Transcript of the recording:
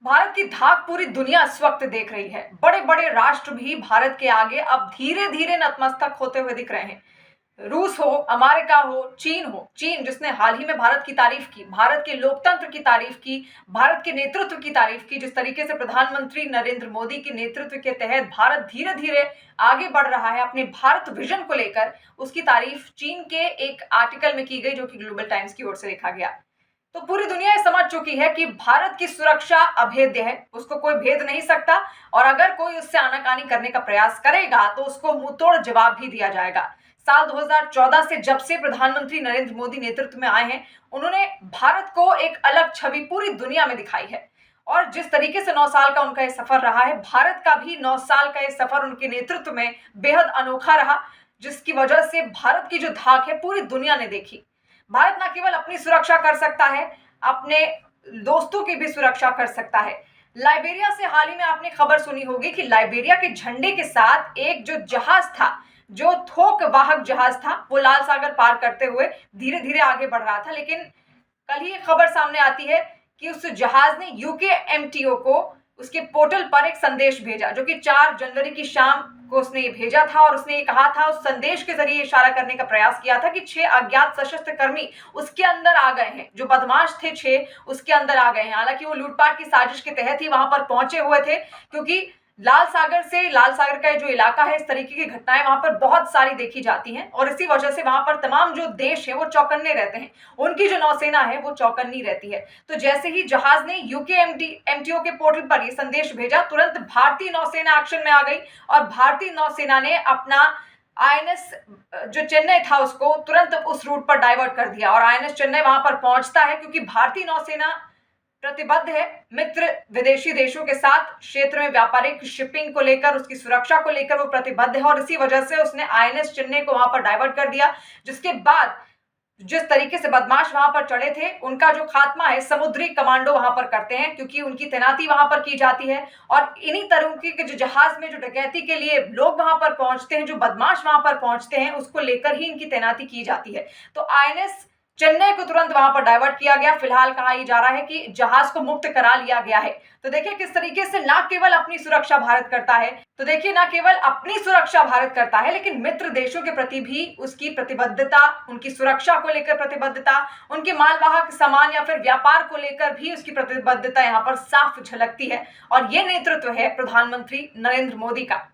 भारत की धाक पूरी दुनिया इस वक्त देख रही है। बड़े बड़े राष्ट्र भी भारत के आगे अब धीरे धीरे नतमस्तक होते हुए दिख रहे हैं। रूस हो, अमेरिका हो, चीन हो। चीन जिसने हाल ही में भारत की तारीफ की, भारत के लोकतंत्र की तारीफ की, भारत के नेतृत्व की तारीफ की। जिस तरीके से प्रधानमंत्री नरेंद्र मोदी के नेतृत्व के तहत भारत धीरे धीरे आगे बढ़ रहा है अपने भारत विजन को लेकर, उसकी तारीफ चीन के एक आर्टिकल में की गई, जो कि ग्लोबल टाइम्स की ओर से लिखा गया। तो पूरी दुनिया ये समझ चुकी है कि भारत की सुरक्षा अभेद्य है, उसको कोई भेद नहीं सकता, और अगर कोई उससे आनाकानी करने का प्रयास करेगा तो उसको मुंहतोड़ जवाब भी दिया जाएगा। साल 2014 से जब से प्रधानमंत्री नरेंद्र मोदी नेतृत्व में आए हैं, उन्होंने भारत को एक अलग छवि पूरी दुनिया में दिखाई है। और जिस तरीके से 9 साल का उनका ये सफर रहा है, भारत का भी 9 साल का ये सफर उनके नेतृत्व में बेहद अनोखा रहा, जिसकी वजह से भारत की जो धाक है पूरी दुनिया ने देखी। भारत न केवल अपनी सुरक्षा कर सकता है, अपने दोस्तों की भी सुरक्षा कर सकता है। लाइबेरिया से हाल ही में आपने खबर सुनी होगी कि लाइबेरिया के झंडे के साथ एक जो जहाज था, जो थोक वाहक जहाज था, वो लाल सागर पार करते हुए धीरे धीरे आगे बढ़ रहा था। लेकिन कल ही एक खबर सामने आती है कि उस जहाज ने यूकेएमटीओ को उसके पोर्टल पर एक संदेश भेजा, जो कि 4 जनवरी की शाम को उसने ये भेजा था। और उसने ये कहा था, उस संदेश के जरिए इशारा करने का प्रयास किया था कि 6 अज्ञात सशस्त्र कर्मी उसके अंदर आ गए हैं, जो बदमाश थे 6 उसके अंदर आ गए हैं। हालांकि वो लूटपाट की साजिश के तहत ही वहां पर पहुंचे हुए थे, क्योंकि लाल सागर का जो इलाका है, इस तरीके की घटनाएं वहां पर बहुत सारी देखी जाती हैं, और इसी वजह से वहां पर तमाम जो देश है वो चौकन्ने रहते हैं, उनकी जो नौसेना है वो चौकन्नी रहती है। तो जैसे ही जहाज ने यूकेएमटीओ के पोर्टल पर ये संदेश भेजा, तुरंत भारतीय नौसेना एक्शन में आ गई, और भारतीय नौसेना ने अपना आईएनएस जो चेन्नई था उसको तुरंत उस रूट पर डाइवर्ट कर दिया, और आईएनएस चेन्नई वहां पर पहुंचता है क्योंकि भारतीय नौसेना प्रतिबद्ध है मित्र विदेशी देशों के साथ क्षेत्र में व्यापारिक शिपिंग को लेकर, उसकी सुरक्षा को लेकर वो प्रतिबद्ध है, और इसी वजह से उसने आईएनएस चेन्नई को वहां पर डाइवर्ट कर दिया। जिसके बाद जिस तरीके से बदमाश वहां पर चढ़े थे, उनका जो खात्मा है समुद्री कमांडो वहां पर करते हैं, क्योंकि उनकी तैनाती वहां पर की जाती है। और इन्हीं तरीके के जो जहाज में जो डकैती के लिए लोग वहां पर पहुंचते हैं, जो बदमाश वहां पर पहुंचते हैं, उसको लेकर ही इनकी तैनाती की जाती है। तो आईएनएस चेन्नई को तुरंत वहां पर डाइवर्ट किया गया। फिलहाल कहा जा रहा है कि जहाज को मुक्त करा लिया गया है। तो देखिए किस तरीके से ना केवल अपनी सुरक्षा भारत करता है, लेकिन मित्र देशों के प्रति भी उसकी प्रतिबद्धता, उनकी सुरक्षा को लेकर प्रतिबद्धता, उनके मालवाहक सामान या फिर व्यापार को लेकर भी उसकी प्रतिबद्धता यहाँ पर साफ झलकती है। और ये नेतृत्व है प्रधानमंत्री नरेंद्र मोदी का।